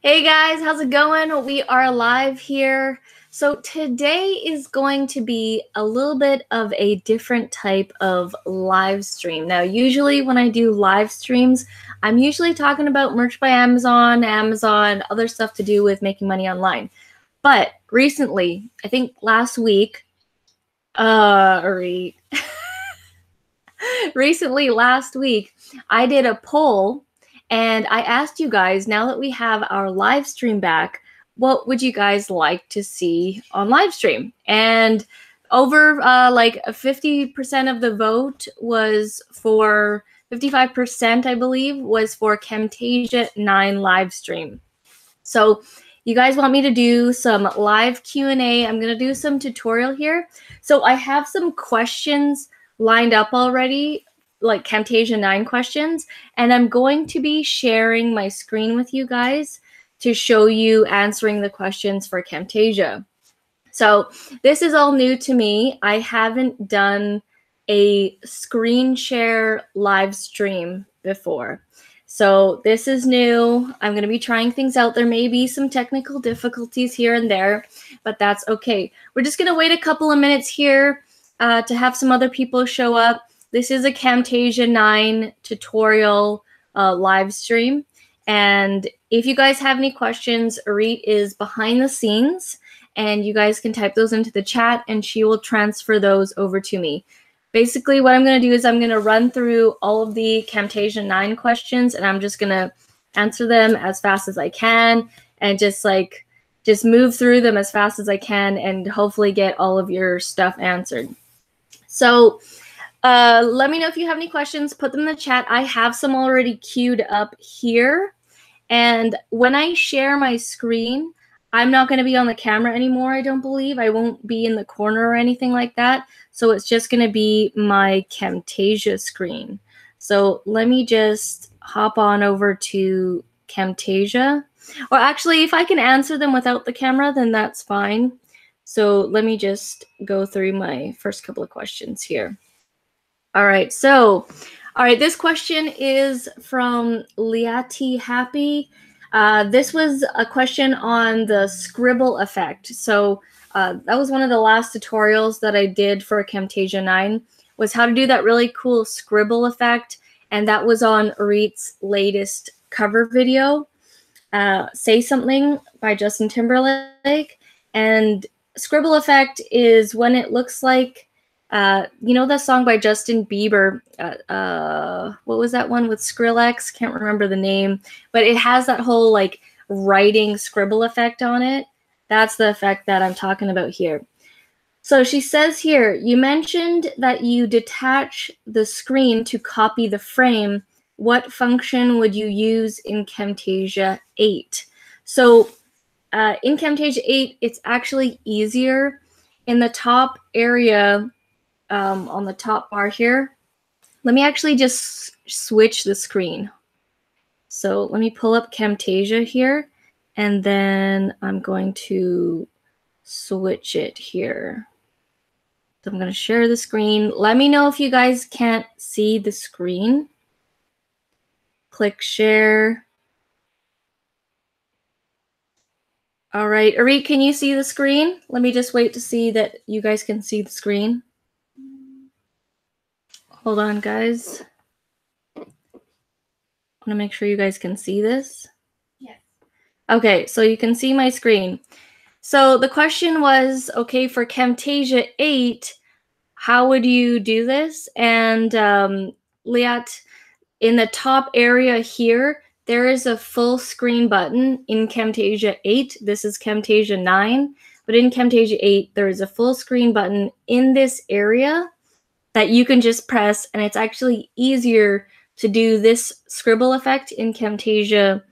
Hey guys, how's it going? We are live here. So today is going to be a little bit of a different type of live stream. Now, usually when I do live streams, I'm usually talking about merch by Amazon, other stuff to do with making money online. But recently, I think last week, recently last week, I did a poll and I asked you guys, now that we have our live stream back, what would you guys like to see on live stream? And over like 50% of the vote was for 55%, I believe, was for Camtasia 9 live stream. So you guys want me to do some live Q&A. I'm going to do some tutorial here. So I have some questions lined up already, like Camtasia 9 questions, and I'm going to be sharing my screen with you guys to show you answering the questions for Camtasia. So this is all new to me. I haven't done a screen share live stream before. So this is new. I'm going to be trying things out. There may be some technical difficulties here and there, but that's okay. We're just going to wait a couple of minutes here to have some other people show up. This is a Camtasia 9 tutorial live stream. And if you guys have any questions, Arit is behind the scenes, and you guys can type those into the chat, and she will transfer those over to me. Basically, what I'm going to do is I'm going to run through all of the Camtasia 9 questions, and I'm just going to answer them as fast as I can, and just move through them as fast as I can, and hopefully get all of your stuff answered. So let me know if you have any questions. Put them in the chat. I have some already queued up here. And when I share my screen, I'm not going to be on the camera anymore, I don't believe. I won't be in the corner or anything like that. So it's just going to be my Camtasia screen. So let me just hop on over to Camtasia. Or actually, if I can answer them without the camera, then that's fine. So let me just go through my first couple of questions here. All right, this question is from Yeti Happy. This was a question on the Scribble Effect. So that was one of the last tutorials that I did for Camtasia 9, was how to do that really cool Scribble Effect. And that was on Arit's latest cover video, Say Something by Justin Timberlake. And Scribble Effect is when it looks like, you know the song by Justin Bieber, what was that one with Skrillex? Can't remember the name, but it has that whole like writing scribble effect on it. That's the effect that I'm talking about here. So she says here, you mentioned that you detach the screen to copy the frame. What function would you use in Camtasia 8? So in Camtasia 8, it's actually easier. In the top area, on the top bar here, let me actually just switch the screen. So let me pull up Camtasia here, and then I'm going to switch it here. So I'm going to share the screen. Let me know if you guys can't see the screen. Click share. All right, Arit, can you see the screen? Let me just wait to see that you guys can see the screen. Hold on, guys. I want to make sure you guys can see this. Yes. Okay, so you can see my screen. So the question was, okay, for Camtasia 8, how would you do this? And Liat, in the top area here, there is a full screen button in Camtasia 8. This is Camtasia 9, but in Camtasia 8, there is a full screen button in this area that you can just press, and it's actually easier to do this scribble effect in Camtasia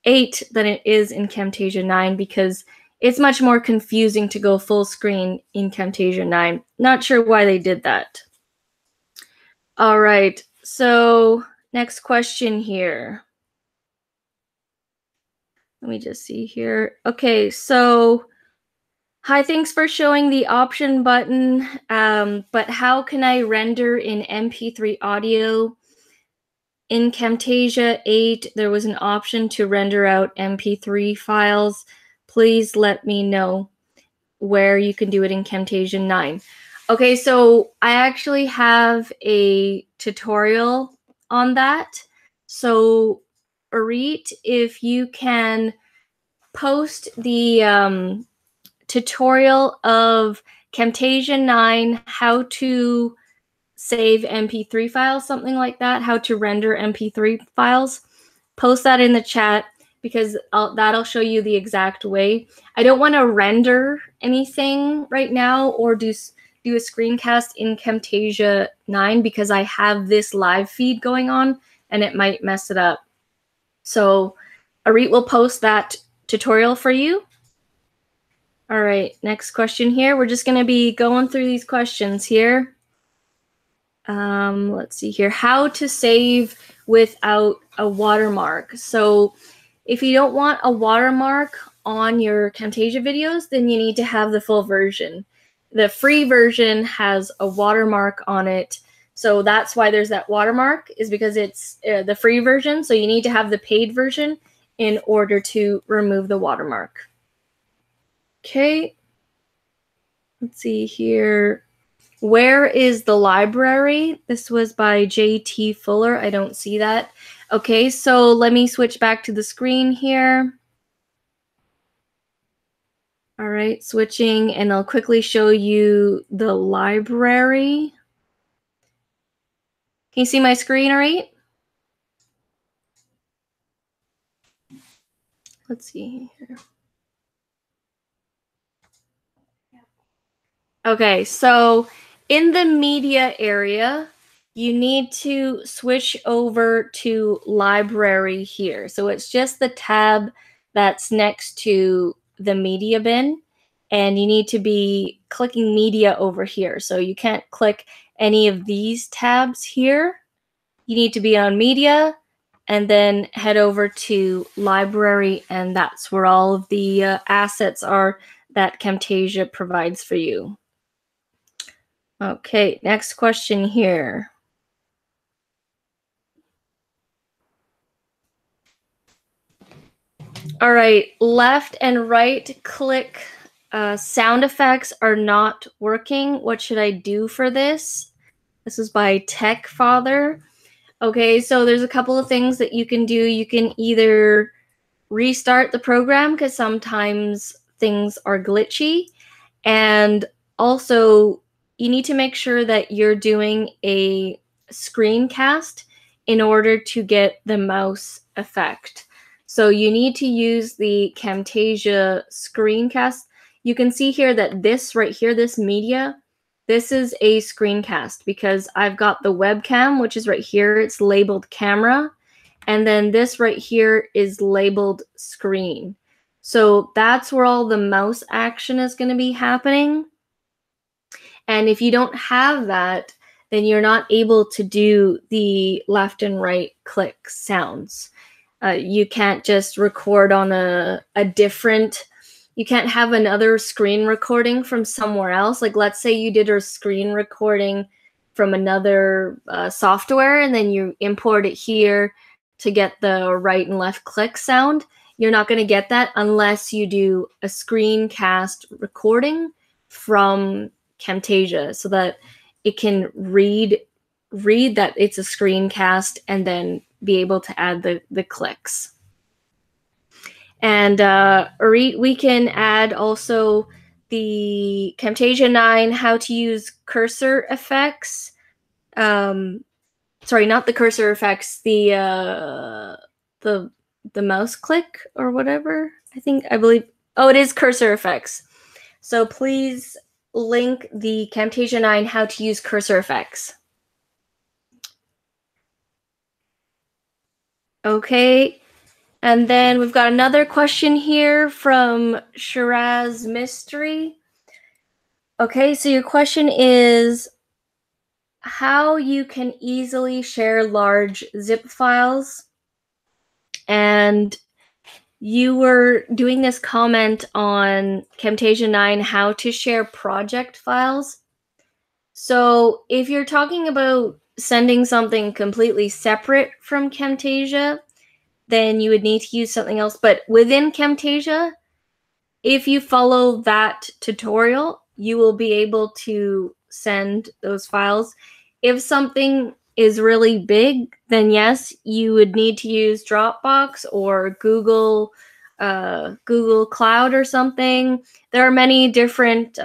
8 than it is in Camtasia 9, because it's much more confusing to go full screen in Camtasia 9. Not sure why they did that. All right, so next question here. Let me just see here. Okay, so hi, thanks for showing the option button, but how can I render in MP3 audio? in Camtasia 8, there was an option to render out MP3 files. Please let me know where you can do it in Camtasia 9. Okay, so I actually have a tutorial on that. So, Arit, if you can post the tutorial of Camtasia 9, how to save MP3 files, something like that, how to render MP3 files, post that in the chat because that'll show you the exact way. I don't want to render anything right now or do a screencast in Camtasia 9 because I have this live feed going on and it might mess it up. So Arit will post that tutorial for you. All right, next question here. We're just going to be going through these questions here. Let's see here. How to save without a watermark. So if you don't want a watermark on your Camtasia videos, then you need to have the full version. The free version has a watermark on it. So that's why there's that watermark, is because it's the free version. So you need to have the paid version in order to remove the watermark. Okay. Let's see here. Where is the library? This was by J.T. Fuller. I don't see that. Okay, so let me switch back to the screen here. All right, switching, and I'll quickly show you the library. Can you see my screen, all right? Let's see here. Okay, so in the media area, you need to switch over to library here. So it's just the tab that's next to the media bin, and you need to be clicking media over here. So you can't click any of these tabs here. You need to be on media and then head over to library, and that's where all of the assets are that Camtasia provides for you. Okay, next question here. All right, left and right click sound effects are not working. What should I do for this? This is by Tech Father. Okay, so there's a couple of things that you can do. You can either restart the program because sometimes things are glitchy, and also you need to make sure that you're doing a screencast in order to get the mouse effect. So you need to use the Camtasia screencast. You can see here that this right here, this media, this is a screencast because I've got the webcam, which is right here. It's labeled camera. And then this right here is labeled screen. So that's where all the mouse action is going to be happening. And if you don't have that, then you're not able to do the left and right click sounds. You can't just record on a different, you can't have another screen recording from somewhere else. Like let's say you did a screen recording from another software and then you import it here to get the right and left click sound. You're not going to get that unless you do a screencast recording from Camtasia so that it can read that it's a screencast and then be able to add the clicks. And we can add also the Camtasia 9 how to use cursor effects. Sorry, not the cursor effects, the mouse click or whatever. I believe, oh, it is cursor effects. So please link the Camtasia 9 how to use cursor effects. Okay, and then we've got another question here from Shiraz Mystery. Okay, so your question is how you can easily share large zip files. And you were doing this comment on Camtasia 9, how to share project files. So if you're talking about sending something completely separate from Camtasia, then you would need to use something else. But within Camtasia, if you follow that tutorial, you will be able to send those files. If something is really big, then yes, you would need to use Dropbox or Google Cloud or something. There are many different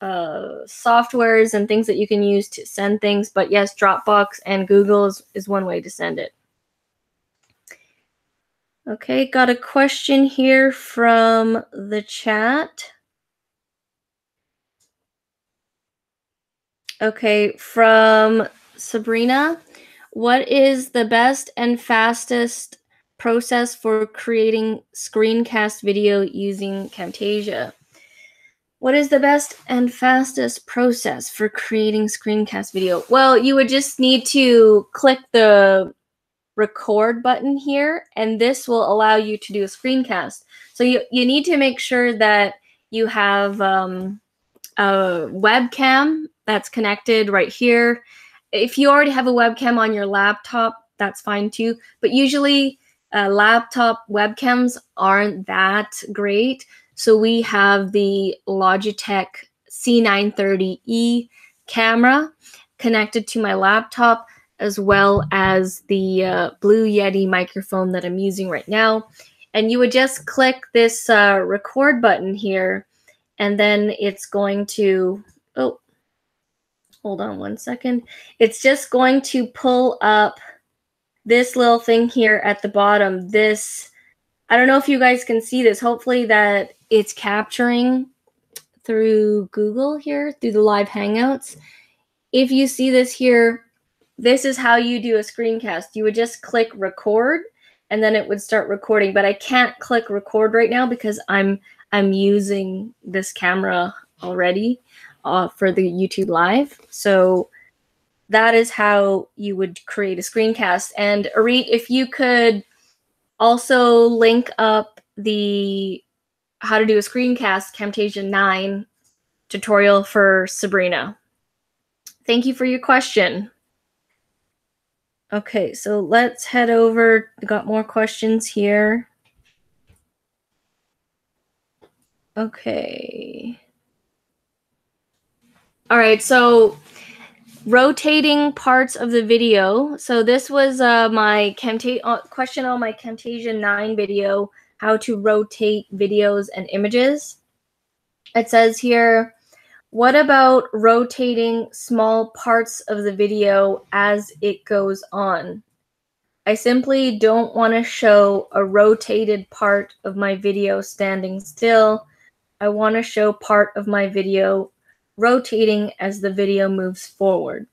softwares and things that you can use to send things, but yes, Dropbox and Google is one way to send it. Okay, got a question here from the chat. Okay, from Sabrina. What is the best and fastest process for creating screencast video using Camtasia? What is the best and fastest process for creating screencast video? Well, you would just need to click the record button here, and this will allow you to do a screencast. So you need to make sure that you have a webcam that's connected right here. If you already have a webcam on your laptop, that's fine too. But usually laptop webcams aren't that great. So we have the Logitech C930E camera connected to my laptop, as well as the Blue Yeti microphone that I'm using right now. And you would just click this record button here, and then it's going to, oh, hold on one second. It's just going to pull up this little thing here at the bottom. This, I don't know if you guys can see this. Hopefully that it's capturing through Google here, through the live Hangouts. If you see this here, this is how you do a screencast. You would just click record, and then it would start recording. But I can't click record right now because I'm using this camera already for the YouTube Live. So that is how you would create a screencast. And Arit, if you could also link up the how to do a screencast Camtasia 9 tutorial for Sabrina. Thank you for your question. Okay, so let's head over. Got more questions here. Okay. All right, so rotating parts of the video. So this was my question on my Camtasia 9 video, how to rotate videos and images. It says here, what about rotating small parts of the video as it goes on? I simply don't want to show a rotated part of my video standing still. I want to show part of my video rotating as the video moves forward.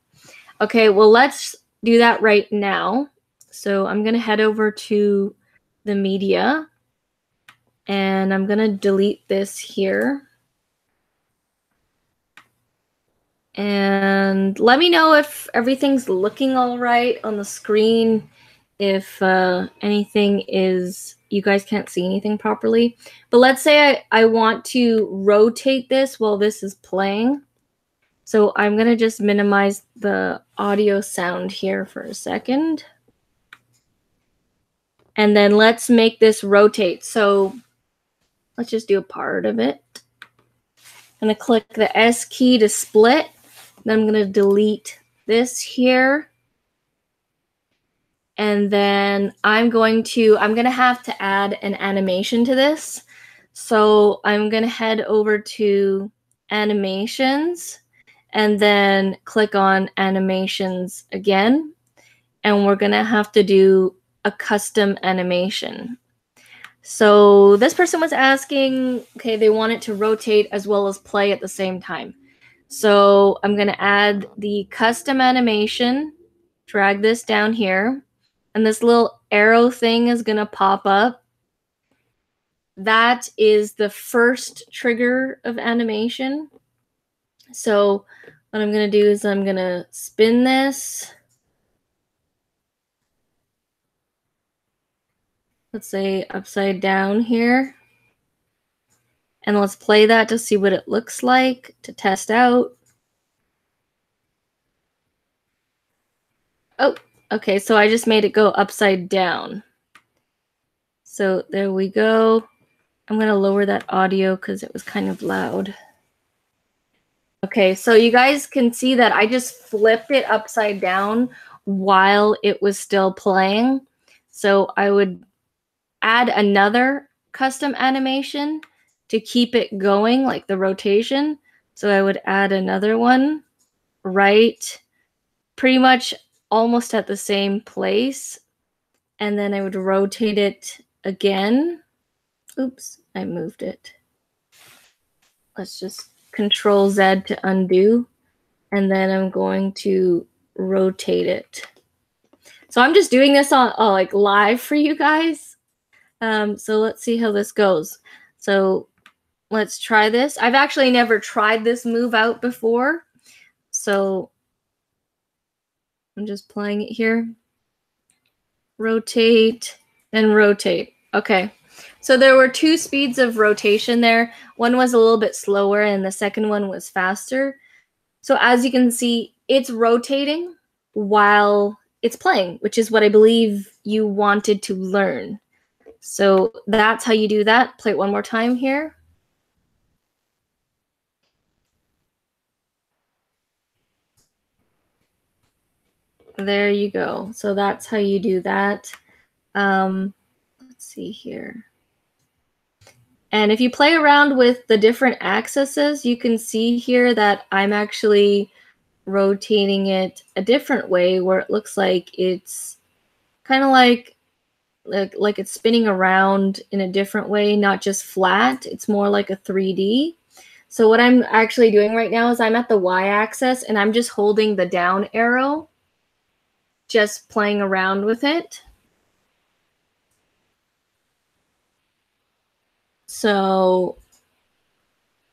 Okay, well, let's do that right now. So I'm going to head over to the media, and I'm going to delete this here. And let me know if everything's looking all right on the screen, if anything is, you guys can't see anything properly. But let's say I want to rotate this while this is playing. So I'm going to just minimize the audio sound here for a second. And then let's make this rotate. So let's just do a part of it. I'm going to click the S key to split. Then I'm going to delete this here. And then I'm going to have to add an animation to this. So I'm going to head over to animations and then click on animations again. And we're going to have to do a custom animation. So this person was asking, okay, they want it to rotate as well as play at the same time. So I'm going to add the custom animation, drag this down here, and this little arrow thing is going to pop up. That is the first trigger of animation. So what I'm going to do is I'm going to spin this. Let's say upside down here. And let's play that to see what it looks like, to test out. Oh, okay, so I just made it go upside down. So there we go. I'm going to lower that audio because it was kind of loud. Okay, so you guys can see that I just flipped it upside down while it was still playing. So I would add another custom animation to keep it going, like the rotation. So I would add another one right pretty much almost at the same place. And then I would rotate it again. Oops, I moved it. Let's just Control Z to undo. And then I'm going to rotate it. So I'm just doing this on like live for you guys. So let's see how this goes. So let's try this. I've actually never tried this move out before. So I'm just playing it here. Rotate and rotate. Okay. So there were two speeds of rotation there. One was a little bit slower and the second one was faster. So as you can see, it's rotating while it's playing, which is what I believe you wanted to learn. So that's how you do that. Play it one more time here. There you go. So that's how you do that. Let's see here. And if you play around with the different axes, you can see here that I'm actually rotating it a different way where it looks like it's kind of like it's spinning around in a different way, not just flat. It's more like a 3D. So what I'm actually doing right now is I'm at the y-axis and I'm just holding the down arrow, just playing around with it. So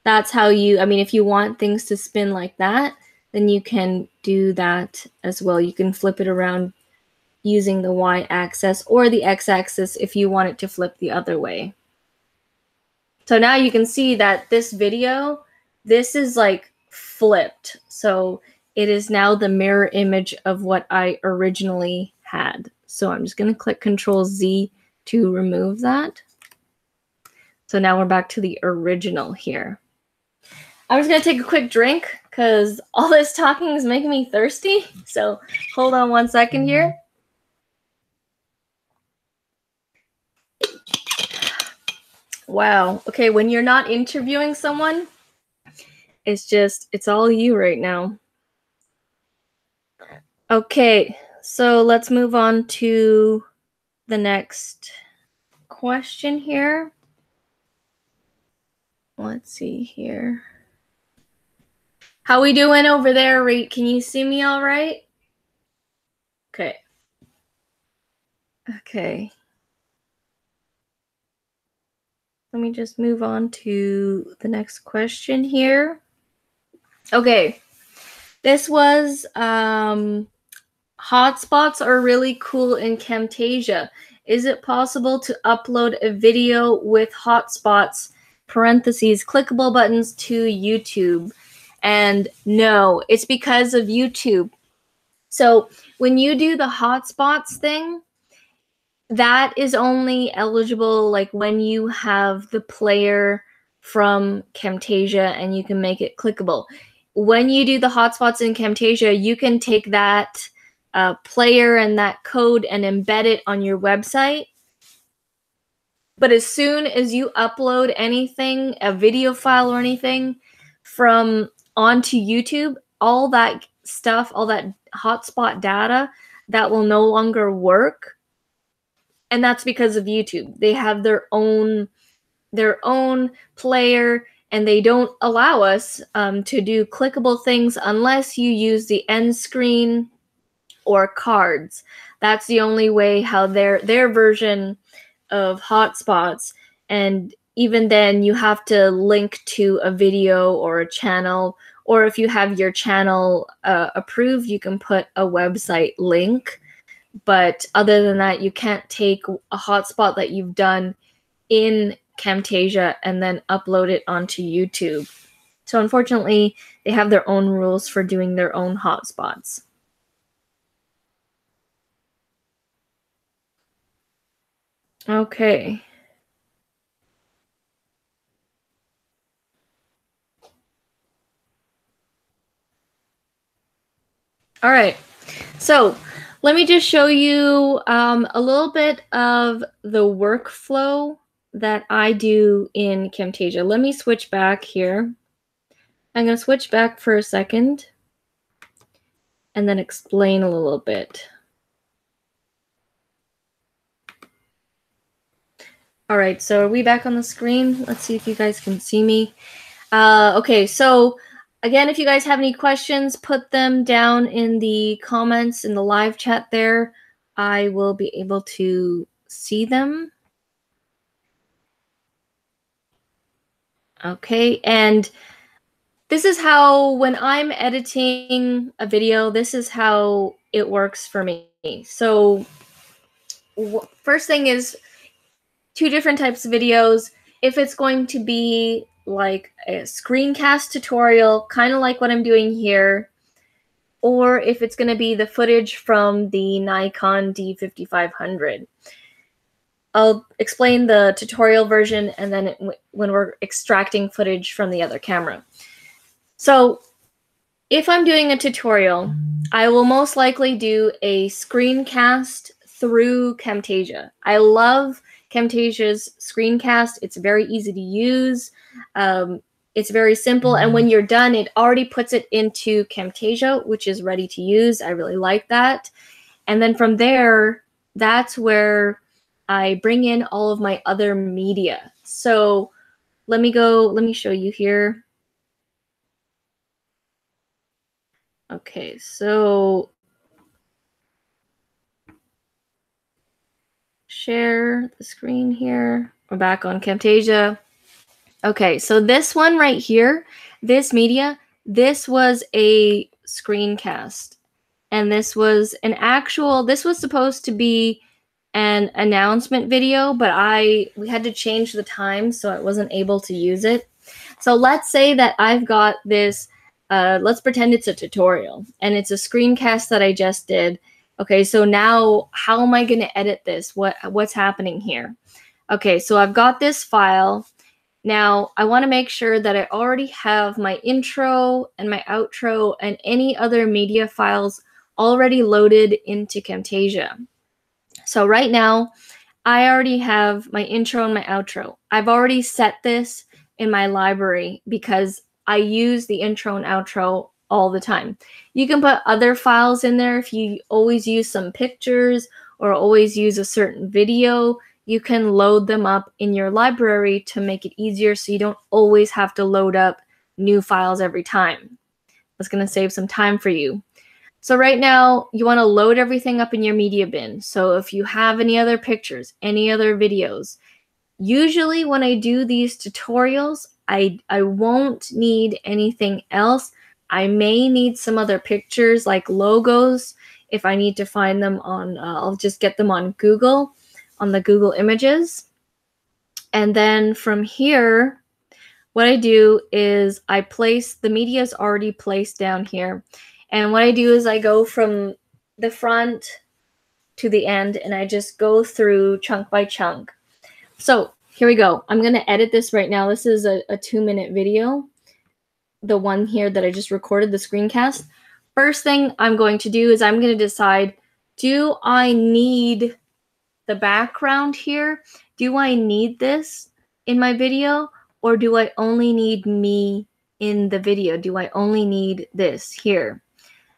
that's how you, I mean, if you want things to spin like that, then you can do that as well. You can flip it around using the y-axis or the x-axis if you want it to flip the other way. So now you can see that this video, this is like flipped. So it is now the mirror image of what I originally had. So I'm just going to click Control Z to remove that. So now we're back to the original here. I'm just going to take a quick drink because all this talking is making me thirsty. So hold on 1 second here. Wow. Okay, when you're not interviewing someone, it's all you right now. Okay, so let's move on to the next question here. Let's see here. How we doing over there, Reed? Can you see me all right? Okay. Okay. Let me just move on to the next question here. Okay. This was hotspots are really cool in Camtasia. Is it possible to upload a video with hotspots, parentheses, clickable buttons to YouTube? And no, it's because of YouTube. So when you do the hotspots thing, that is only eligible like when you have the player from Camtasia and you can make it clickable. When you do the hotspots in Camtasia, you can take that player and that code and embed it on your website. But as soon as you upload anything, a video file or anything from onto YouTube, all that stuff, all that hotspot data, that will no longer work. And that's because of YouTube. They have their own player, and they don't allow us to do clickable things unless you use the end screen or cards. That's the only way how their version of hotspots, and even then you have to link to a video or a channel, or if you have your channel approved, you can put a website link. But other than that, you can't take a hotspot that you've done in Camtasia and then upload it onto YouTube. So unfortunately, they have their own rules for doing their own hotspots. Okay. All right. So let me just show you a little bit of the workflow that I do in Camtasia. Let me switch back here. I'm going to switch back for a second and then explain a little bit. All right, so are we back on the screen? Let's see if you guys can see me. Okay, so again, if you guys have any questions, put them down in the comments in the live chat there. I will be able to see them. Okay, and this is how, when I'm editing a video, this is how it works for me. So first thing is, two different types of videos. If it's going to be like a screencast tutorial, kind of like what I'm doing here, or if it's going to be the footage from the Nikon D5500. I'll explain the tutorial version and then when we're extracting footage from the other camera. So if I'm doing a tutorial, I will most likely do a screencast through Camtasia. I love Camtasia's screencast. It's very easy to use. It's very simple. And when you're done, it already puts it into Camtasia, which is ready to use. I really like that. And then from there, that's where I bring in all of my other media. So let me show you here. Okay, so share the screen here. We're back on Camtasia. Okay, so this one right here, this media, this was a screencast. And this was this was supposed to be an announcement video, but we had to change the time, so I wasn't able to use it. So let's say that I've got this, let's pretend it's a tutorial, and it's a screencast that I just did. Okay, so now how am I going to edit this? What's happening here? Okay, so I've got this file. Now I want to make sure that I already have my intro and my outro and any other media files already loaded into Camtasia. So right now, I already have my intro and my outro. I've already set this in my library because I use the intro and outro all the time. You can put other files in there if you always use some pictures or always use a certain video. You can load them up in your library to make it easier so you don't always have to load up new files every time. That's going to save some time for you. So right now, you want to load everything up in your media bin. So if you have any other pictures, any other videos, usually when I do these tutorials, I won't need anything else. I may need some other pictures like logos. If I need to find them on, I'll just get them on Google, on the Google Images. And then from here, what I do is I place, the media is already placed down here. And what I do is I go from the front to the end and I just go through chunk by chunk. So here we go. I'm going to edit this right now. This is a 2-minute video. The one here that I just recorded, the screencast. First thing I'm going to do is I'm going to decide, do I need the background here? Do I need this in my video? Or do I only need me in the video? Do I only need this here?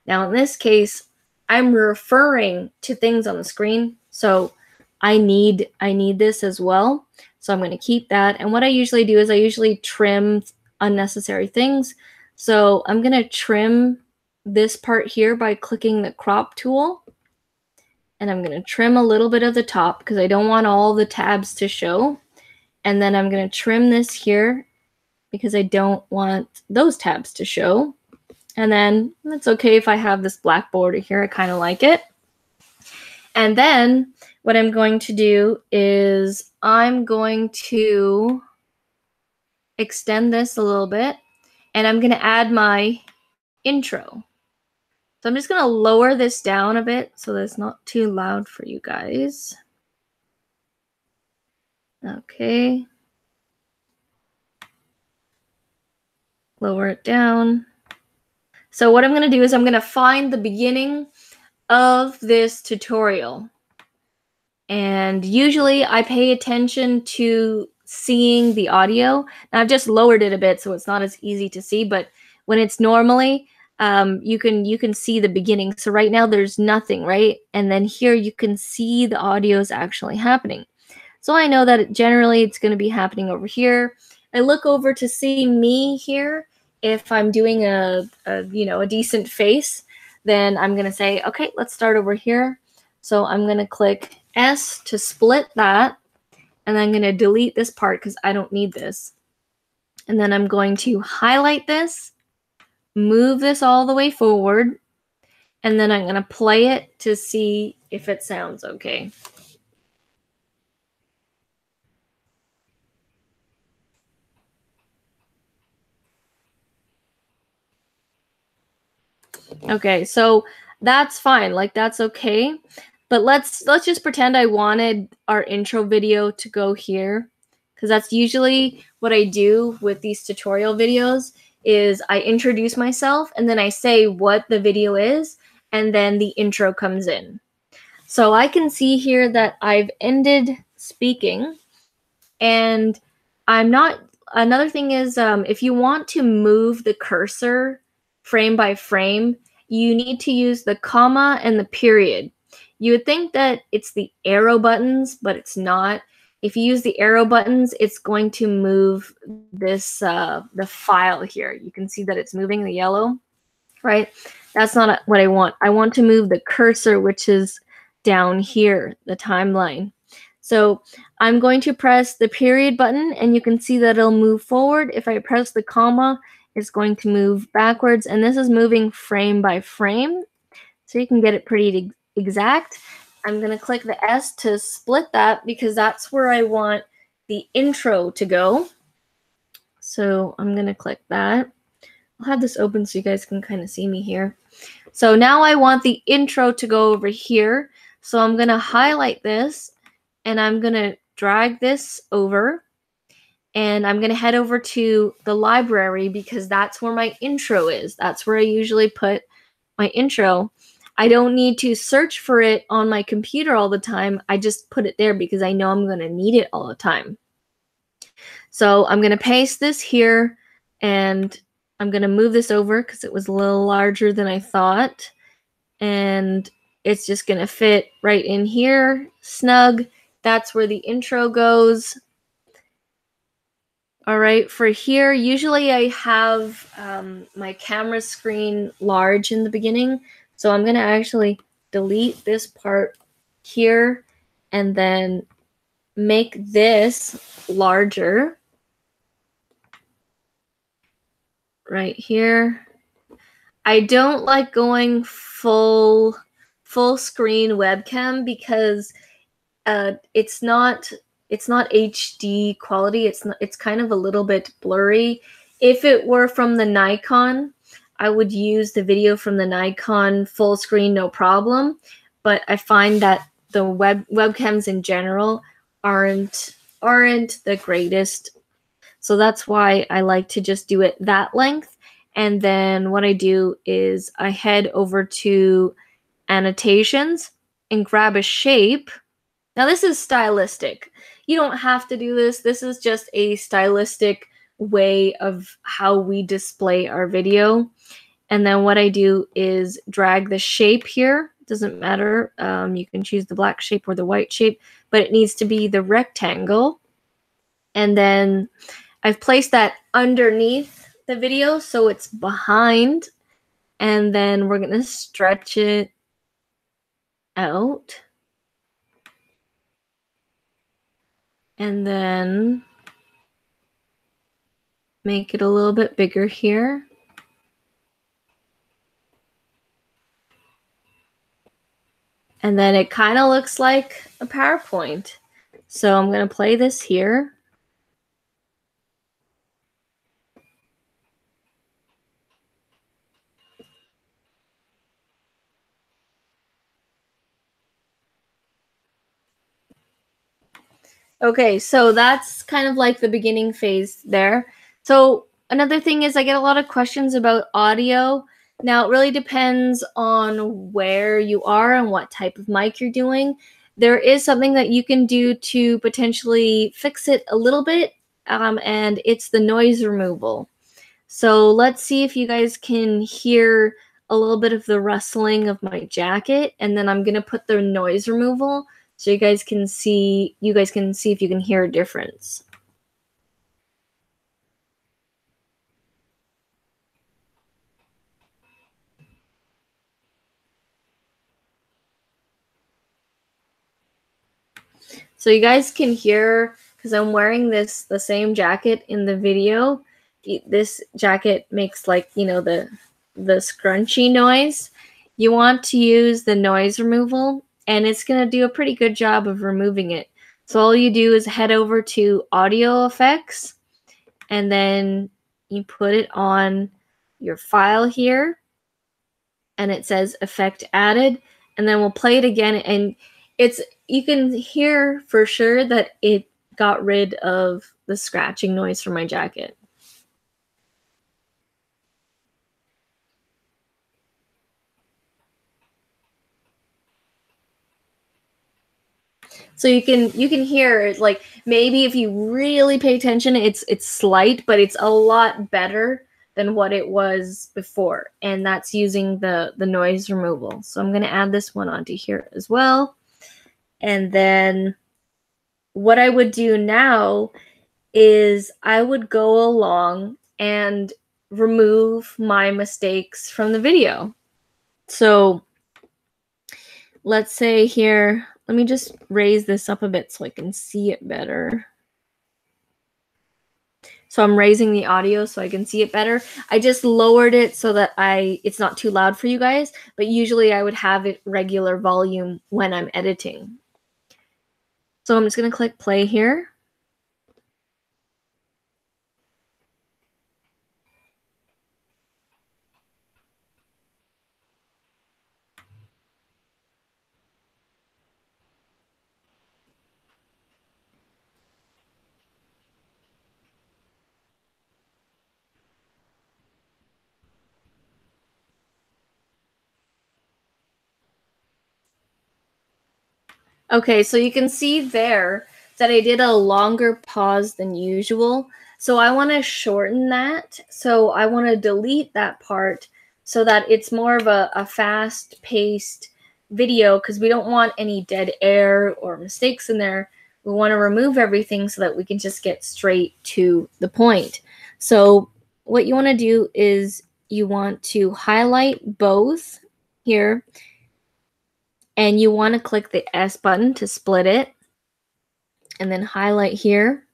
Now, in this case, I'm referring to things on the screen, so I need this as well. So I'm going to keep that. And what I usually do is I usually trim unnecessary things. So I'm going to trim this part here by clicking the crop tool. And I'm going to trim a little bit of the top because I don't want all the tabs to show. And then I'm going to trim this here because I don't want those tabs to show. And then it's okay if I have this black border here. I kind of like it. And then what I'm going to do is I'm going to extend this a little bit. And I'm going to add my intro. So I'm just going to lower this down a bit so that it's not too loud for you guys. Okay. Lower it down. So what I'm going to do is I'm going to find the beginning of this tutorial. And usually I pay attention to seeing the audio. Now I've just lowered it a bit so it's not as easy to see, but when it's normally, you can see the beginning. So right now there's nothing, right? And then here you can see the audio is actually happening. So I know that generally it's going to be happening over here. I look over to see me here. If I'm doing a decent face, then I'm going to say, okay, let's start over here. So I'm going to click S to split that, and I'm going to delete this part because I don't need this. And then I'm going to highlight this, move this all the way forward, and then I'm going to play it to see if it sounds okay. Okay, so that's fine. Like that's okay. But let's just pretend I wanted our intro video to go here, because that's usually what I do with these tutorial videos is I introduce myself and then I say what the video is and then the intro comes in. So I can see here that I've ended speaking, and I'm not. Another thing is, if you want to move the cursor frame by frame, you need to use the comma and the period. You would think that it's the arrow buttons, but it's not. If you use the arrow buttons, it's going to move this the file here. You can see that it's moving the yellow, right? That's not what I want. I want to move the cursor, which is down here, the timeline. So I'm going to press the period button, and you can see that it'll move forward. If I press the comma, it's going to move backwards, and this is moving frame by frame, so you can get it pretty exact. I'm going to click the S to split that because that's where I want the intro to go. So I'm going to click that. I'll have this open so you guys can kind of see me here. So now I want the intro to go over here. So I'm going to highlight this, and I'm going to drag this over, and I'm going to head over to the library because that's where my intro is. That's where I usually put my intro. I don't need to search for it on my computer all the time. I just put it there because I know I'm going to need it all the time. So I'm going to paste this here, and I'm going to move this over because it was a little larger than I thought. And it's just going to fit right in here, snug. That's where the intro goes. All right, for here, usually I have my camera screen large in the beginning. So I'm going to actually delete this part here and then make this larger right here. I don't like going full screen webcam because it's not HD quality. It's kind of a little bit blurry. If it were from the Nikon, I would use the video from the Nikon full screen, no problem. But I find that the webcams in general aren't the greatest. So that's why I like to just do it that length. And then what I do is I head over to annotations and grab a shape. Now this is stylistic. You don't have to do this. This is just a stylistic way of how we display our video. And then what I do is drag the shape here. Doesn't matter. You can choose the black shape or the white shape, but it needs to be the rectangle. And then I've placed that underneath the video so it's behind. And then we're going to stretch it out. And then make it a little bit bigger here. And then it kind of looks like a PowerPoint. So I'm going to play this here. Okay, so that's kind of like the beginning phase there. So another thing is I get a lot of questions about audio. Now it really depends on where you are and what type of mic you're doing. There is something that you can do to potentially fix it a little bit, and it's the noise removal. So let's see if you guys can hear a little bit of the rustling of my jacket, and then I'm gonna put the noise removal so you guys can see if you can hear a difference. So you guys can hear, because I'm wearing the same jacket in the video. This jacket makes like, you know, the scrunchy noise. You want to use the noise removal, and it's going to do a pretty good job of removing it. So all you do is head over to audio effects, and then you put it on your file here, and it says effect added, and then we'll play it again, and you can hear for sure that it got rid of the scratching noise from my jacket. So you can hear it, like maybe if you really pay attention, it's slight, but it's a lot better than what it was before, and that's using the noise removal. So I'm going to add this one onto here as well. And then what I would do now is I would go along and remove my mistakes from the video. So let's say here, let me just raise this up a bit so I can see it better. So I'm raising the audio so I can see it better. I just lowered it so that it's not too loud for you guys, but usually I would have it regular volume when I'm editing. So I'm just going to click play here. Okay, so you can see there that I did a longer pause than usual. So I want to shorten that. So I want to delete that part so that it's more of a fast-paced video, because we don't want any dead air or mistakes in there. We want to remove everything so that we can just get straight to the point. So what you want to do is you want to highlight both here, and you want to click the S button to split it, and then highlight here,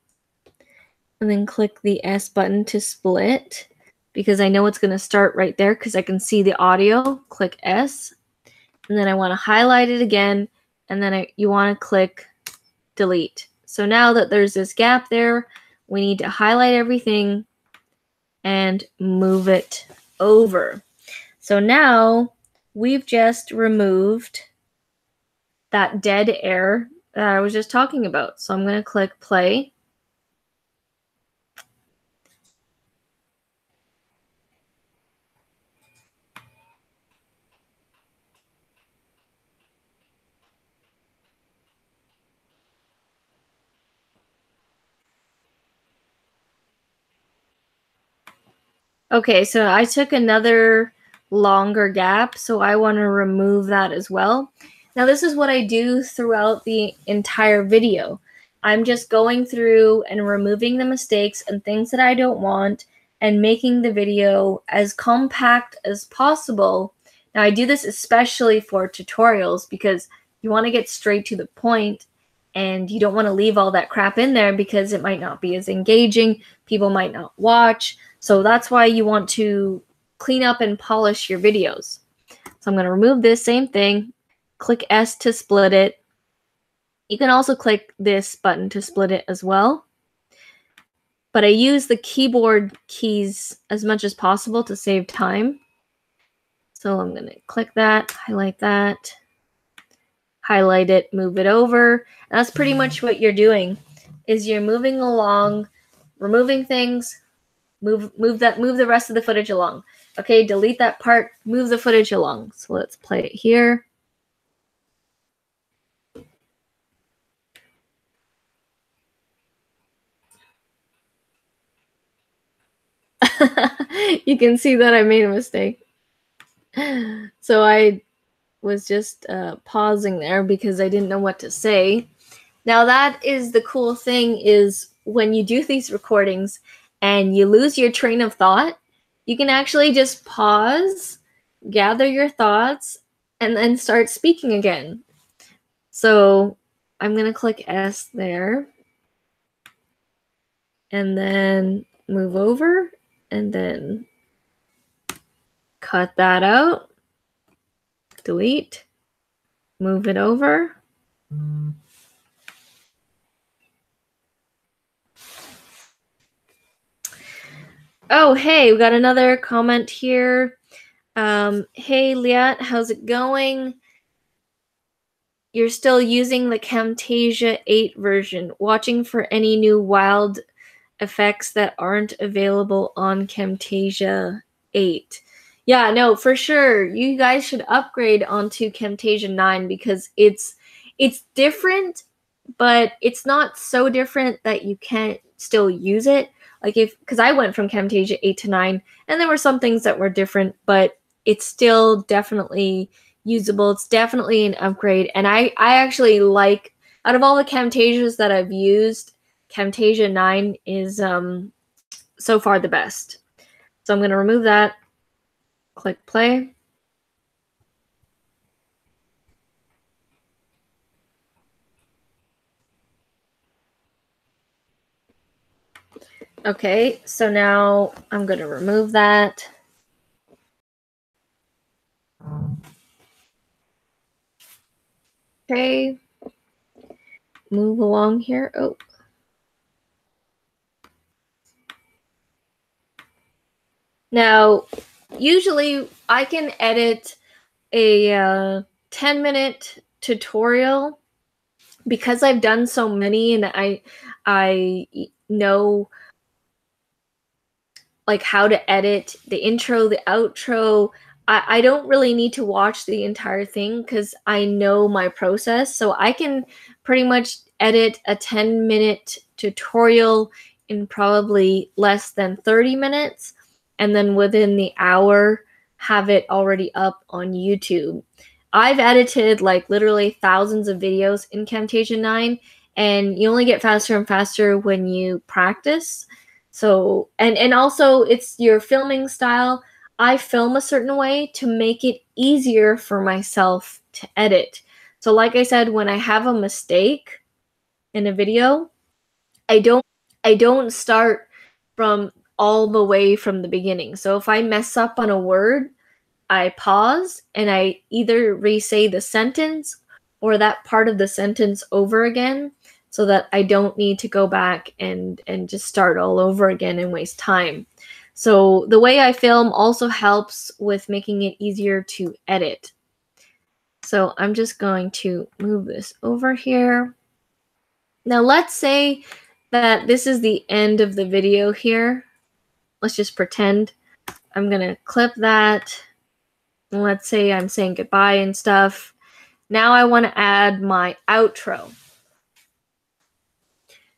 and then click the S button to split, because I know it's going to start right there because I can see the audio. Click S, and then I want to highlight it again, and then you want to click delete. So now that there's this gap there, we need to highlight everything and move it over. So now we've just removed that dead air that I was just talking about. So I'm going to click play. Okay, so I took another longer gap, so I want to remove that as well. Now this is what I do throughout the entire video. I'm just going through and removing the mistakes and things that I don't want, and making the video as compact as possible. Now I do this especially for tutorials because you want to get straight to the point, and you don't want to leave all that crap in there because it might not be as engaging, people might not watch. So that's why you want to clean up and polish your videos. So I'm going to remove this same thing, click S to split it. You can also click this button to split it as well. But I use the keyboard keys as much as possible to save time. So I'm going to click that, highlight it, move it over. And that's pretty much what you're doing. is you're moving along, removing things, move the rest of the footage along. Okay, delete that part, move the footage along. So let's play it here. You can see that I made a mistake. So I was just pausing there because I didn't know what to say. Now that is the cool thing, is when you do these recordings and you lose your train of thought, you can actually just pause, gather your thoughts, and then start speaking again. So I'm going to click S there, and then move over, and then cut that out, delete, move it over. Oh, hey, we got another comment here. Hey, Liat, how's it going? You're still using the Camtasia 8 version. Watching for any new wild effects that aren't available on Camtasia 8. Yeah, no, for sure. You guys should upgrade onto Camtasia 9 because it's different, but it's not so different that you can't still use it. Like because I went from Camtasia 8 to 9 and there were some things that were different, but it's still definitely usable. It's definitely an upgrade. And I actually like, out of all the Camtasias that I've used, Camtasia 9 is so far the best. So I'm going to remove that. Click play. Okay, so now I'm going to remove that. Okay, move along here. Oh. Now, usually I can edit a 10-minute tutorial because I've done so many and I know like how to edit the intro, the outro. I don't really need to watch the entire thing because I know my process. So I can pretty much edit a 10-minute tutorial in probably less than 30 minutes. And then within the hour, have it already up on YouTube. I've edited like literally thousands of videos in Camtasia 9, and you only get faster and faster when you practice. So, and also it's your filming style. I film a certain way to make it easier for myself to edit. So like I said, when I have a mistake in a video, I don't start from all the way from the beginning. So if I mess up on a word, I pause and I either re-say the sentence or that part of the sentence over again, so that I don't need to go back and just start all over again and waste time. So the way I film also helps with making it easier to edit. So I'm just going to move this over here. Now let's say that this is the end of the video here. Let's just pretend. I'm going to clip that. Let's say I'm saying goodbye and stuff. Now I want to add my outro.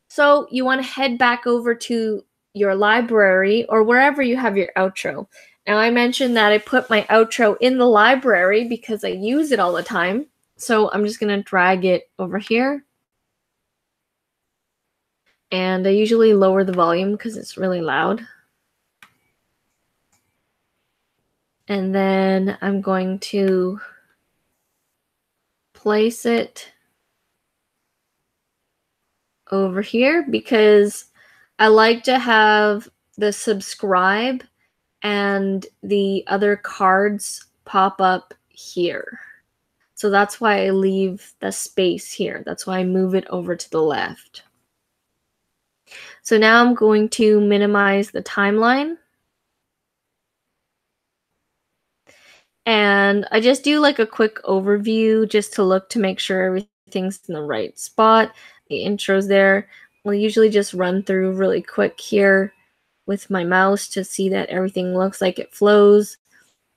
So you want to head back over to your library or wherever you have your outro. Now I mentioned that I put my outro in the library because I use it all the time. So I'm just going to drag it over here. And I usually lower the volume because it's really loud. And then I'm going to place it over here because I like to have the subscribe and the other cards pop up here. So that's why I leave the space here. That's why I move it over to the left. So now I'm going to minimize the timeline. And I just do like a quick overview just to look to make sure everything's in the right spot. The intro's there. I'll usually just run through really quick here with my mouse to see that everything looks like it flows.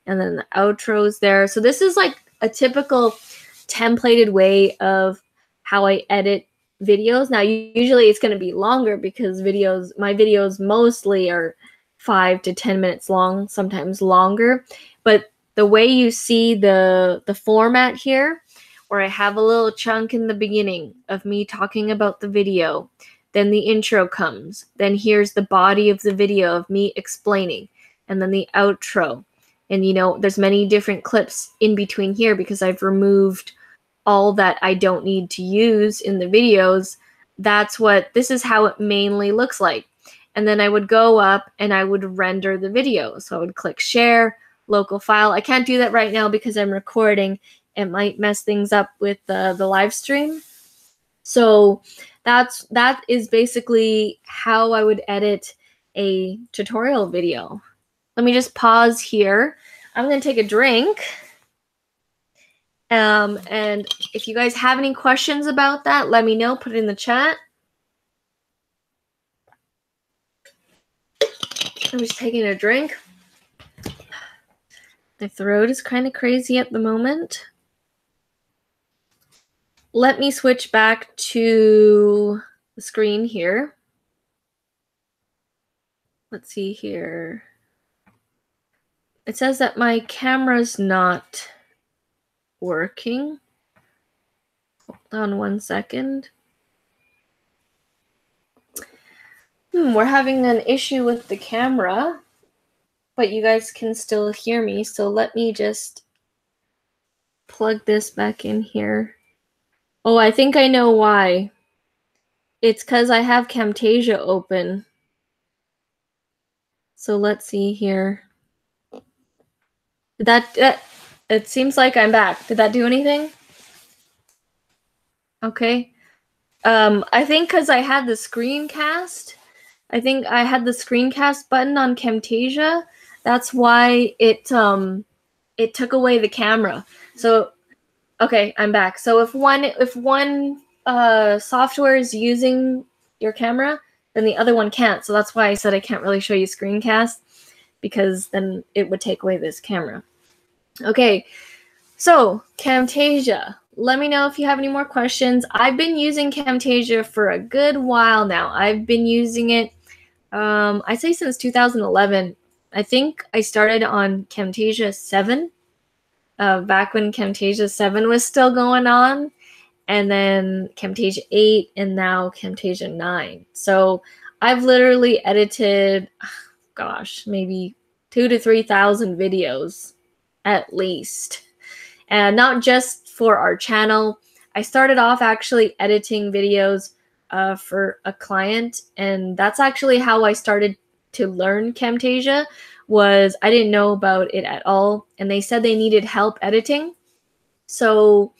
And then the outro's there. So this is like a typical templated way of how I edit videos. Now, usually it's going to be longer because my videos mostly are 5 to 10 minutes long, sometimes longer. But the way you see the format here, where I have a little chunk in the beginning of me talking about the video, then the intro comes, then here's the body of the video of me explaining, and then the outro. And you know, there's many different clips in between here because I've removed all that I don't need to use in the videos. This is how it mainly looks like. And then I would go up and I would render the video. So I would click share, local file. I can't do that right now because I'm recording. It might mess things up with the live stream. So that is basically how I would edit a tutorial video. Let me just pause here. I'm going to take a drink. And if you guys have any questions about that, let me know. Put it in the chat. I'm just taking a drink. My throat is kind of crazy at the moment. Let me switch back to the screen here. Let's see here. It says that my camera's not working. Hold on 1 second. We're having an issue with the camera, but you guys can still hear me. So let me just plug this back in here. Oh, I think I know why. It's because I have Camtasia open. So let's see here. It seems like I'm back. Did that do anything? Okay. I think because I had the screencast. I think I had the screencast button on Camtasia. That's why it took away the camera. So okay, I'm back. So if one software is using your camera, then the other one can't. So that's why I said I can't really show you screencast, because then it would take away this camera. Okay, so Camtasia. Let me know if you have any more questions. I've been using Camtasia for a good while now. I've been using it, I'd say since 2011. I think I started on Camtasia 7, back when Camtasia 7 was still going on, and then Camtasia 8, and now Camtasia 9. So I've literally edited, gosh, maybe 2,000 to 3,000 videos at least. And not just for our channel. I started off actually editing videos for a client, and that's actually how I started to learn Camtasia. Was I didn't know about it at all, and they said they needed help editing. So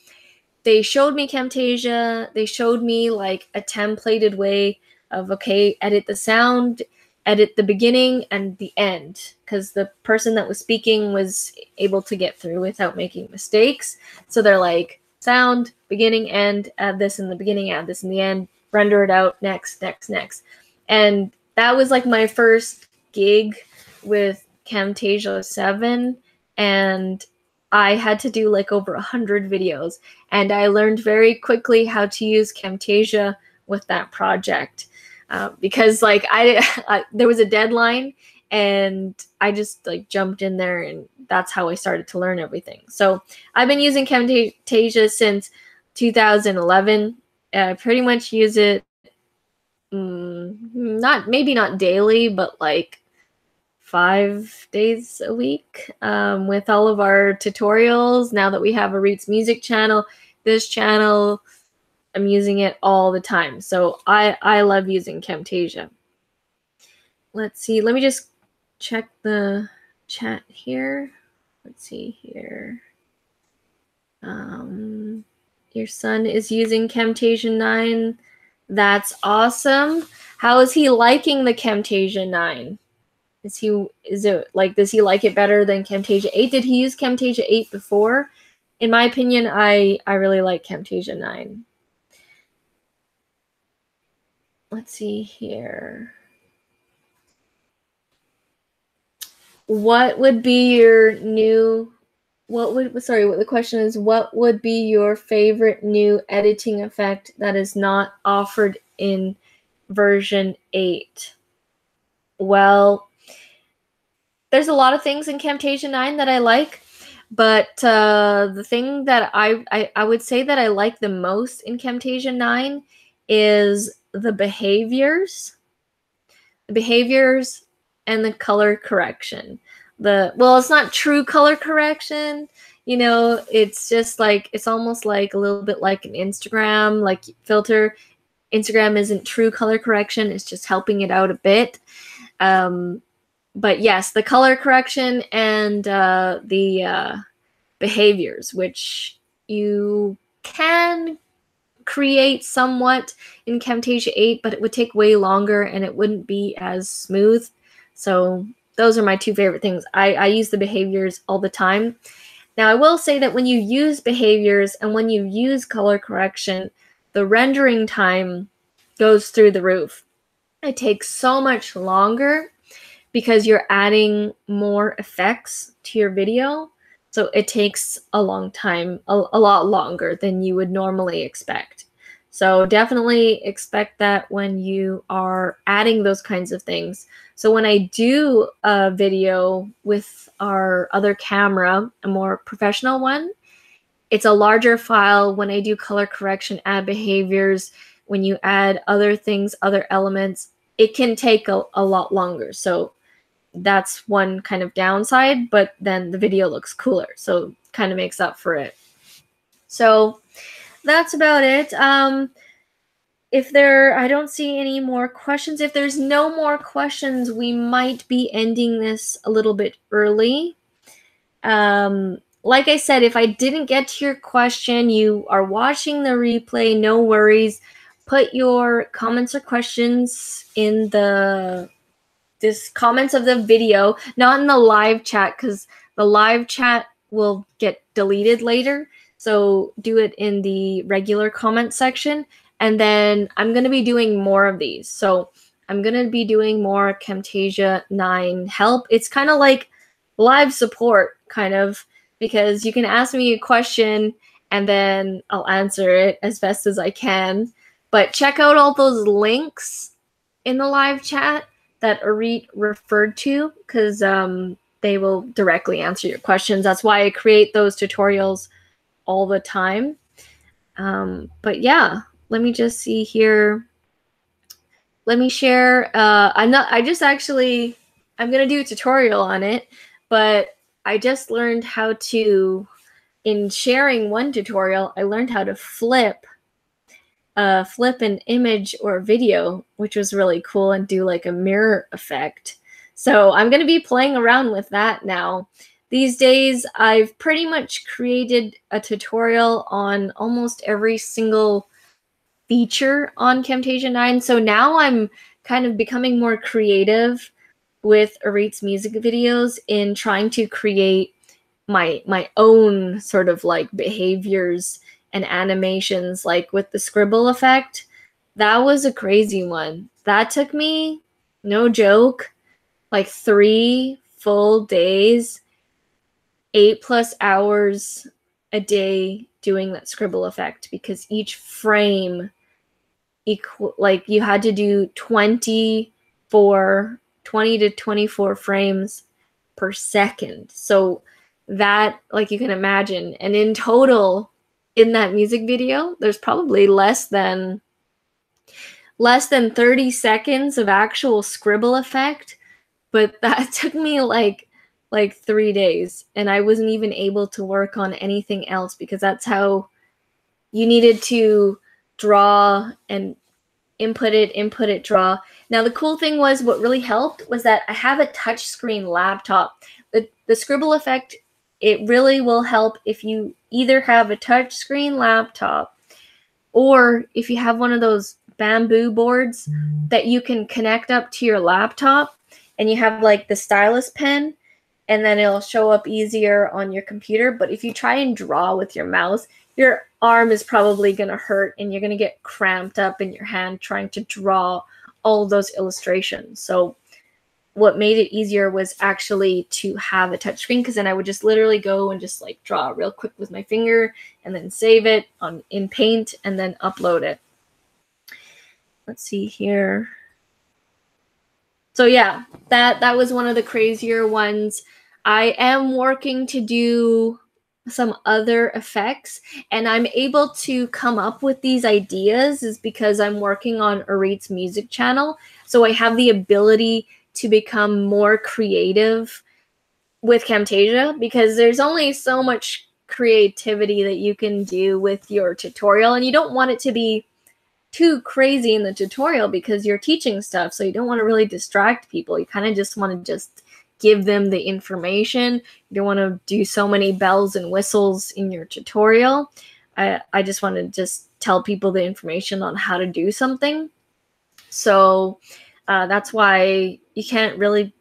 they showed me Camtasia. They showed me like a templated way of, okay, edit the sound, edit the beginning and the end, because the person that was speaking was able to get through without making mistakes. So they're like, sound, beginning, end, add this in the beginning, add this in the end, render it out, next, next, next. And that was like my first gig with Camtasia 7, and I had to do like over 100 videos, and I learned very quickly how to use Camtasia with that project. Because like there was a deadline, and I just like jumped in there, and that's how I started to learn everything. So I've been using Camtasia since 2011. I pretty much use it, maybe not daily, but like 5 days a week, with all of our tutorials. Now that we have a Roots Music channel, this channel, I'm using it all the time. So I love using Camtasia. Let's see. Let me just check the chat here. Let's see here. Your son is using Camtasia 9. That's awesome. How is he liking the Camtasia 9? Does he like it better than Camtasia 8? Did he use Camtasia 8 before? In my opinion, I really like Camtasia 9. let's see here. What would be your new, sorry, what the question is, what would be your favorite new editing effect that is not offered in version 8? Well, there's a lot of things in Camtasia 9 that I like, but the thing that I would say that I like the most in Camtasia 9 is the behaviors and the color correction. Well, it's not true color correction, you know, it's just like, it's almost like a little bit like an Instagram like filter. Instagram isn't true color correction, it's just helping it out a bit. But yes, the color correction and the behaviors, which you can create somewhat in Camtasia 8, but it would take way longer and it wouldn't be as smooth. So those are my two favorite things. I use the behaviors all the time. Now, I will say that when you use behaviors and when you use color correction, the rendering time goes through the roof. It takes so much longer because you're adding more effects to your video. So it takes a long time, a lot longer than you would normally expect. So definitely expect that when you are adding those kinds of things. So when I do a video with our other camera, a more professional one, it's a larger file. When I do color correction, add behaviors, when you add other things, other elements, it can take a lot longer. So that's one kind of downside, but then the video looks cooler, so kind of makes up for it. So that's about it. I don't see any more questions. If there's no more questions, we might be ending this a little bit early. Like I said, if I didn't get to your question, you are watching the replay, no worries. Put your comments or questions in the comments of the video, not in the live chat, because the live chat will get deleted later. So do it in the regular comment section. And then I'm going to be doing more of these. So I'm going to be doing more Camtasia 9 help. It's kind of like live support, kind of, because you can ask me a question and then I'll answer it as best as I can. But check out all those links in the live chat that Arit referred to, because they will directly answer your questions. That's why I create those tutorials all the time. But yeah, let me just see here. Let me share. I'm going to do a tutorial on it, but I just learned how to, in sharing one tutorial, I learned how to flip an image or video, which was really cool, and do like a mirror effect. So I'm going to be playing around with that now. These days, I've pretty much created a tutorial on almost every single feature on Camtasia 9. So now I'm kind of becoming more creative with Arit's music videos in trying to create my own sort of like behaviors and animations, like with the Scribble Effect. That was a crazy one. That took me, no joke, like 3 full days, 8+ hours a day doing that Scribble Effect, because each frame like you had to do 20 to 24 frames per second. So that, like, you can imagine, and in total in that music video, there's probably less than 30 seconds of actual Scribble Effect, but that took me like 3 days, and I wasn't even able to work on anything else, because that's how you needed to draw and input it, draw. Now, the cool thing was, what really helped was that I have a touchscreen laptop. The Scribble Effect, it really will help if you either have a touchscreen laptop, or if you have one of those bamboo boards that you can connect up to your laptop, and you have like the stylus pen, and then it'll show up easier on your computer. But if you try and draw with your mouse, your arm is probably going to hurt and you're going to get cramped up in your hand trying to draw all those illustrations. So what made it easier was actually to have a touchscreen, because then I would just literally go and just like draw real quick with my finger and then save it in Paint and then upload it. Let's see here. So yeah, that was one of the crazier ones. I am working to do some other effects, and I'm able to come up with these ideas is because I'm working on Arit's music channel. So I have the ability to become more creative with Camtasia, because there's only so much creativity that you can do with your tutorial, and you don't want it to be too crazy in the tutorial because you're teaching stuff, so you don't want to really distract people. You kind of just want to just give them the information. You don't want to do so many bells and whistles in your tutorial. I just want to just tell people the information on how to do something. So that's why you can't really,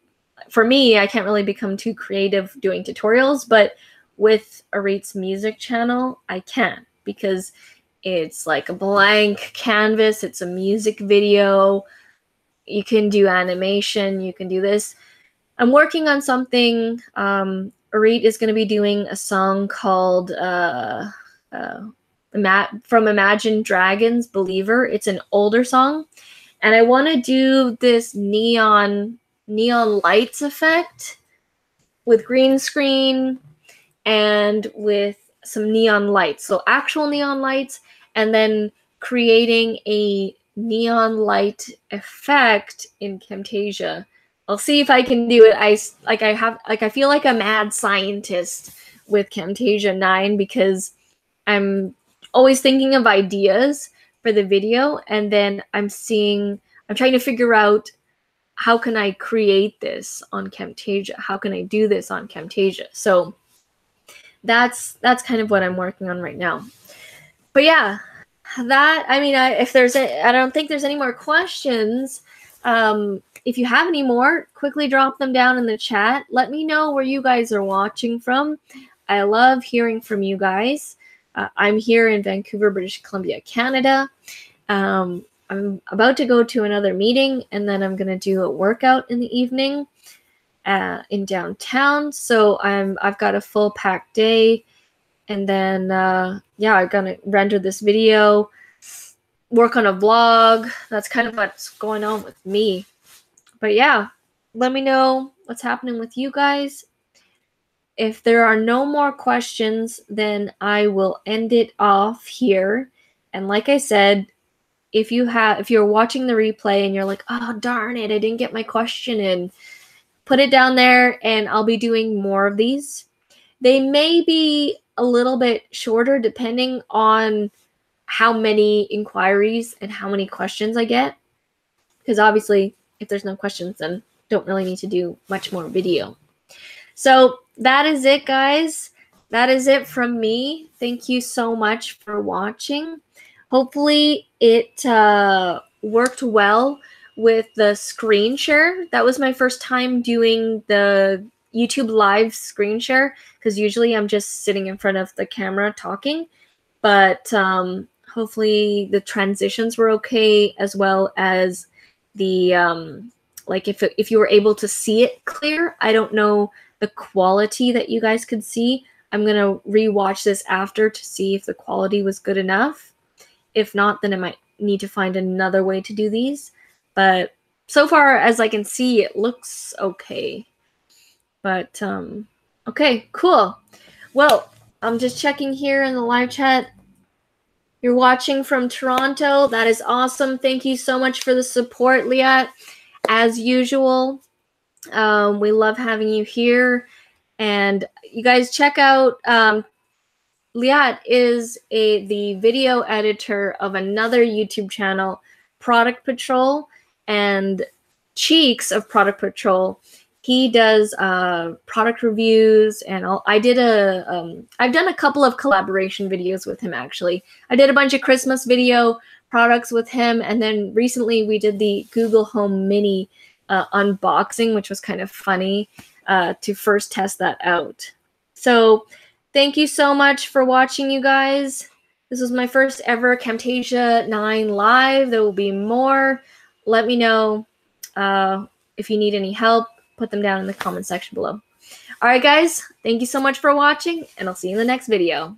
for me, I can't really become too creative doing tutorials, but with Arit's music channel, I can, because it's like a blank canvas. It's a music video. You can do animation. You can do this. I'm working on something. Arit is going to be doing a song called from Imagine Dragons, Believer. It's an older song. And I want to do this neon lights effect with green screen and with some neon lights. So actual neon lights, and then creating a neon light effect in Camtasia. I'll see if I can do it. I feel like a mad scientist with Camtasia 9, because I'm always thinking of ideas for the video, and then I'm trying to figure out, how can I create this on Camtasia? How can I do this on Camtasia? So that's kind of what I'm working on right now. But yeah, I don't think there's any more questions. If you have any more, quickly drop them down in the chat. Let me know where you guys are watching from. I love hearing from you guys. I'm here in Vancouver, British Columbia, Canada. I'm about to go to another meeting, and then I'm going to do a workout in the evening in downtown. So I've got a full packed day. And then, yeah, I'm going to render this video, work on a vlog. That's kind of what's going on with me. But yeah, let me know what's happening with you guys. If there are no more questions, then I will end it off here. And like I said, if you're watching the replay and you're like, oh, darn it, I didn't get my question in, put it down there and I'll be doing more of these. They may be a little bit shorter depending on how many inquiries and how many questions I get. Because obviously, if there's no questions, then don't really need to do much more video. So that is it, guys. That is it from me. Thank you so much for watching. Hopefully it worked well with the screen share. That was my first time doing the YouTube live screen share, because usually I'm just sitting in front of the camera talking. But hopefully the transitions were okay, as well as the like if you were able to see it clear. I don't know the quality that you guys could see. I'm gonna rewatch this after to see if the quality was good enough. If not, then I might need to find another way to do these. But so far as I can see, it looks okay. But okay, cool. Well, I'm just checking here in the live chat. You're watching from Toronto. That is awesome. Thank you so much for the support, Liat. As usual, we love having you here. And you guys check out, Liat is the video editor of another YouTube channel, Product Patrol, and Cheeks of Product Patrol. He does product reviews, and I've done a couple of collaboration videos with him, actually. I did a bunch of Christmas video products with him, and then recently we did the Google Home Mini unboxing, which was kind of funny to first test that out. So thank you so much for watching, you guys. This was my first ever Camtasia 9 live. There will be more. Let me know if you need any help. Put them down in the comment section below. All right, guys. Thank you so much for watching, and I'll see you in the next video.